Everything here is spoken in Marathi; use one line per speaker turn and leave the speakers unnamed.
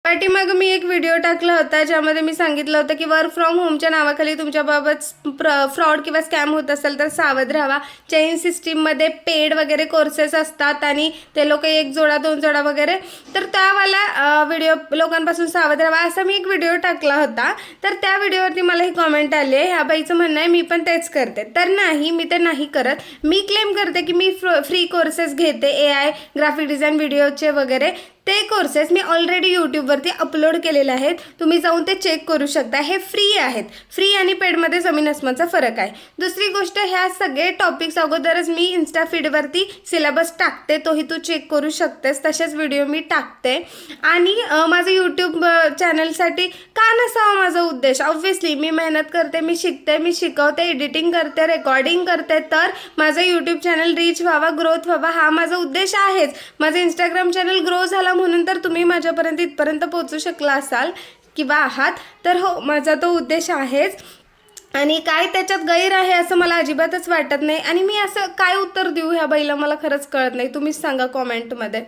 पाठीमागे मी एक व्हिडिओ टाकला होता ज्यामध्ये मी सांगितलं होतं की वर्क फ्रॉम होमच्या नावाखाली तुमच्याबाबत फ्रॉड किंवा स्कॅम होत असेल तर सावध राहा। चेन सिस्टीममध्ये पेड वगैरे कोर्सेस असतात आणि ते लोक 1 जोडा 2 जोडा वगैरे, तर त्यावाला व्हिडिओ लोकांपासून सावध राहा असा मी एक व्हिडिओ टाकला होता। तर त्या व्हिडिओवरती मला ही कमेंट आली आहे, ह्या बाईचं म्हणणं आहे मी पण तेच करते। तर नाही, मी ते नाही करत। मी क्लेम करते की मी फ्री कोर्सेस घेते, AI ग्राफिक डिझाईन व्हिडिओचे वगैरे ते कोर्सेस मी ऑलरेडी यूट्यूबवरती अपलोड केलेले आहेत, तुम्ही जाऊन ते चेक करू शकता। हे फ्री आहेत। फ्री आणि पेडमध्ये जमीन अस्मानचा फरक आहे। दुसरी गोष्ट, ह्या सगळे टॉपिक्स अगोदरच मी इन्स्टा फीडवरती सिलेबस टाकते, तोही तू चेक करू शकतेस। तसेच व्हिडिओ मी टाकते आणि माझं यूट्यूब चॅनलसाठी का नसावा माझा उद्देश? ऑब्व्हियसली मी मेहनत करते, मी शिकते, मी शिकवते, एडिटिंग करते, रेकॉर्डिंग करते, तर माझं यूट्यूब चॅनल रीच व्हावा, ग्रोथ व्हावा हा माझा उद्देश आहेच। माझं इंस्टाग्राम चॅनल ग्रो झाला म्हणून तर तुम्ही माझ्यापर्यंत इथपर्यंत पोहोचू शकला असाल किंवा आहात, तर हो माझा तो उद्देश आहेच आणि काय त्याच्यात गैर आहे असं मला अजिबातच वाटत नाही। आणि मी असं काय उत्तर देऊ ह्या बाईला मला खरंच कळत नाही, तुम्हीच सांगा कॉमेंटमध्ये।